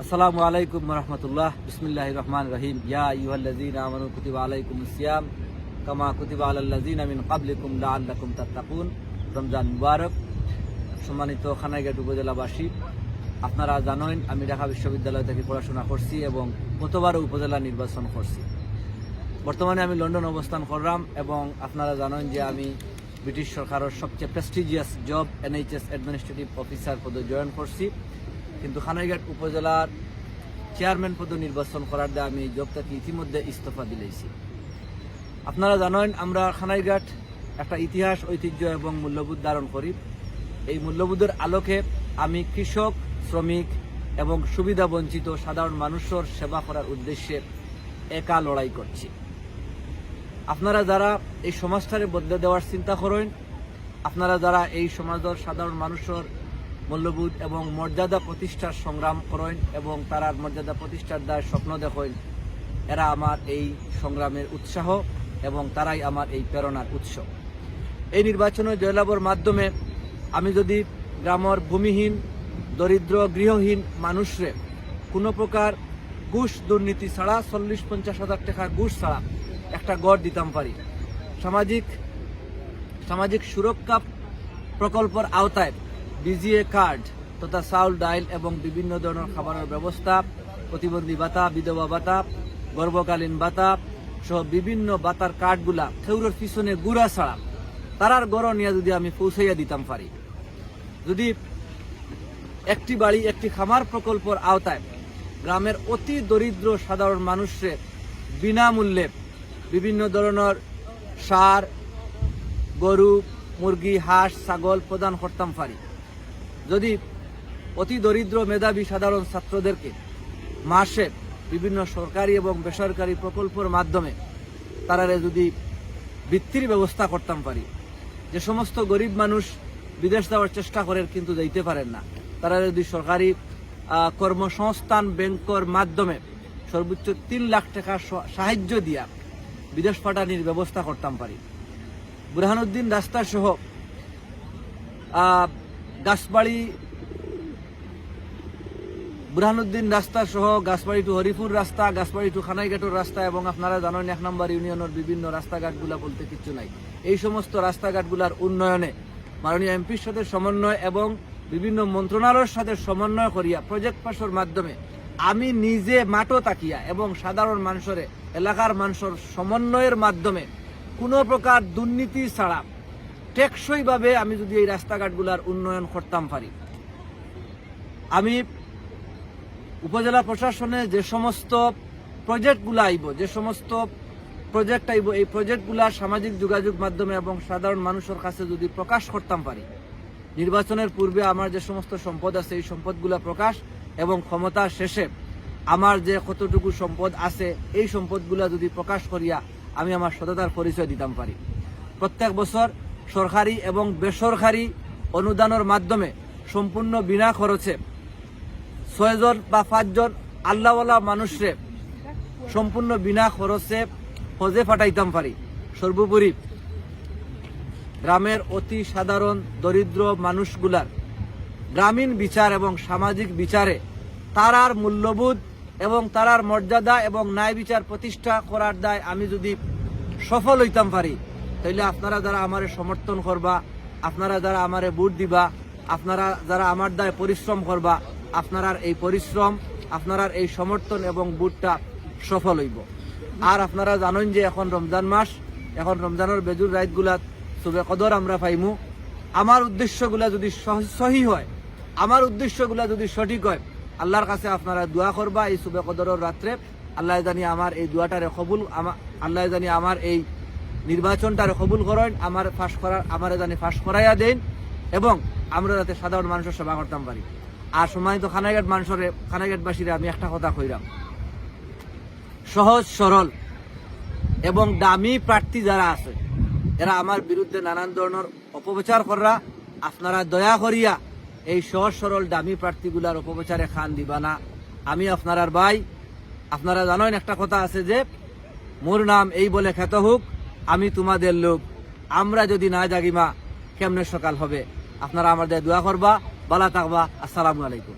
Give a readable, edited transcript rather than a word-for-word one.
আসসালামু আলাইকুম রহমতুল্লাহ। বিসমিল্লাহির রহমানির রহিম। ইয়া আইয়ুহাল্লাযীনা আমানু কুতিবা আলাইকুমুস সিয়াম কামা কুতিবা আলাল্লাযীনা মিন ক্বাবলিকুম লাআল্লাকুম তাত্তাকুন। রমজান মুবারক। সম্মানিত খানাইঘাট উপজেলাবাসী, আপনারা জানেন আমি ঢাকা বিশ্ববিদ্যালয় থেকে পড়াশোনা করছি এবং গতবারও উপজেলা নির্বাচন করছি। বর্তমানে আমি লন্ডন অবস্থান করলাম এবং আপনারা জানেন যে আমি ব্রিটিশ সরকারের সবচেয়ে prestigious job NHS administrative officer পদে জয়েন করছি, কিন্তু খানাইঘাট উপজেলার চেয়ারম্যান পদে নির্বাচন করার দিয়ে আমি জব থেকে ইতিমধ্যে ইস্তফা দিলেছি। আপনারা জানেন আমরা খানাইঘাট একটা ইতিহাস, ঐতিহ্য এবং মূল্যবোধ ধারণ করি। এই মূল্যবোধের আলোকে আমি কৃষক, শ্রমিক এবং সুবিধা বঞ্চিত সাধারণ মানুষের সেবা করার উদ্দেশ্যে একা লড়াই করছি। আপনারা যারা এই সমাজটারে বদলে দেওয়ার চিন্তা করেন, আপনারা যারা এই সমাজের সাধারণ মানুষের মূল্যবোধ এবং মর্যাদা প্রতিষ্ঠার সংগ্রাম করেন এবং তারা মর্যাদা প্রতিষ্ঠার দায় স্বপ্ন দেখেন, এরা আমার এই সংগ্রামের উৎসাহ এবং তারাই আমার এই প্রেরণার উৎস। এই নির্বাচনে জয়লাভের মাধ্যমে আমি যদি গ্রামের ভূমিহীন, দরিদ্র, গৃহহীন মানুষরে কোনো প্রকার ঘুষ দুর্নীতি ছাড়া 40-50 হাজার টাকা ঘুষ ছাড়া একটা গড় দিতাম পারি, সামাজিক সুরক্ষা প্রকল্পের আওতায় BGA কার্ড তথা চাউল, ডাইল এবং বিভিন্ন ধরনের খাবারের ব্যবস্থা, প্রতিবন্ধী ভাতা, বিধবা ভাতা, গর্ভকালীন ভাতা সহ বিভিন্ন ভাতার কার্ডগুলা খেউরের পিছনে গুড়া ছাড়া তারার গড় নিয়ে যদি আমি পৌঁছাইয়া দিতাম পারি, যদি একটি বাড়ি একটি খামার প্রকল্পের আওতায় গ্রামের অতি দরিদ্র সাধারণ মানুষের বিনামূল্যে বিভিন্ন ধরনের সার, গরু, মুরগি, হাঁস, ছাগল প্রদান করতাম পারি, যদি অতি দরিদ্র মেধাবী সাধারণ ছাত্রদেরকে মাসে বিভিন্ন সরকারি এবং বেসরকারি প্রকল্পের মাধ্যমে তারারে যদি বৃত্তির ব্যবস্থা করতাম পারি, যে সমস্ত গরিব মানুষ বিদেশ যাওয়ার চেষ্টা করেন কিন্তু যাইতে পারেন না, তারা যদি সরকারি কর্মসংস্থান ব্যাংকের মাধ্যমে সর্বোচ্চ 3 লাখ টাকা সাহায্য দিয়া বিদেশ পাঠানির ব্যবস্থা করতাম পারি, বুরহানুদ্দিন রাস্তা সহ গাছবাড়ি টু হরিপুর রাস্তা, গাছবাড়ি টু খানাইঘাটের রাস্তা এবং আপনারা জানেন 1 নম্বর ইউনিয়নের বিভিন্ন রাস্তাঘাটগুলা বলতে কিচ্ছু নাই। এই সমস্ত রাস্তাঘাটগুলার উন্নয়নে মাননীয় এমপির সাথে সমন্বয় এবং বিভিন্ন মন্ত্রণালয়ের সাথে সমন্বয় করিয়া প্রজেক্ট পাসের মাধ্যমে আমি নিজে মাঠও তাকিয়া এবং সাধারণ মানুষের, এলাকার মানুষের সমন্বয়ের মাধ্যমে কোনো প্রকার দুর্নীতি ছাড়া টেকসইভাবে আমি যদি এই রাস্তাঘাটগুলার উন্নয়ন করতাম পারি, আমি উপজেলা প্রশাসনে যে সমস্ত প্রজেক্টগুলো আইব, এই প্রজেক্টগুলা সামাজিক যোগাযোগ মাধ্যমে এবং সাধারণ মানুষের কাছে যদি প্রকাশ করতাম পারি, নির্বাচনের পূর্বে আমার যে সমস্ত সম্পদ আছে এই সম্পদগুলা প্রকাশ এবং ক্ষমতা শেষে আমার যে কতটুকু সম্পদ আছে এই সম্পদগুলা যদি প্রকাশ করিয়া আমি আমার সততার পরিচয় দিতাম পারি। প্রত্যেক বছর সরকারি এবং বেসরকারি অনুদানের মাধ্যমে সম্পূর্ণ বিনা খরচে 6 জন বা 5 জন আল্লাহওয়ালা মানুষরে সম্পূর্ণ বিনা খরচে হজে পাঠাইতাম পারি। সর্বোপরি গ্রামের অতি সাধারণ দরিদ্র মানুষগুলার গ্রামীণ বিচার এবং সামাজিক বিচারে তারার মূল্যবোধ এবং তারার মর্যাদা এবং ন্যায় বিচার প্রতিষ্ঠা করার দায় আমি যদি সফল হইতাম পারি, তাইলে আপনারা যারা আমারে সমর্থন করবা, আপনারা যারা আমারে ভোট দিবা, আপনারা যারা আমার দায় পরিশ্রম করবা, আপনার এই পরিশ্রম, আপনার এই সমর্থন এবং ভোটটা সফল হইব। আর আপনারা জানেন যে এখন রমজান মাস, এখন রমজানের বেজুর রাতগুলা সুবে কদর আমরা পাইমু। আমার উদ্দেশ্যগুলা যদি সহি হয়, আমার উদ্দেশ্যগুলা যদি সঠিক হয়, আল্লাহর কাছে আপনারা দোয়া করবা এই সুবে কদরের রাত্রে, আল্লাহ জানি আমার এই দোয়াটারে কবুল, আল্লাহ জানি আমার এই নির্বাচনটারে কবুল করেন, আমারে জানি ফাঁস করাইয়া দেন এবং আমরা যাতে সাধারণ মানুষের সেবা করতাম পারি। আর সম্মানিত খানাইঘাটবাসীরা আমি একটা কথা কইরাম, সহজ সরল এবং দামি প্রার্থী যারা আছে এরা আমার বিরুদ্ধে নানান ধরনের অপপ্রচার করা, আপনারা দয়া করিয়া এই সহজ সরল দামি প্রার্থীগুলার অপপ্রচারে খান দিবা না। আমি আপনার ভাই, আপনারা জানেন একটা কথা আছে যে মোর নাম এই বলে খ্যাত হোক, আমি তোমাদের লোক, আমরা যদি না জাগিমা কেমনে সকাল হবে। আপনারা আমাদের দোয়া করবা, ভালো থাকবা। আসসালামু আলাইকুম।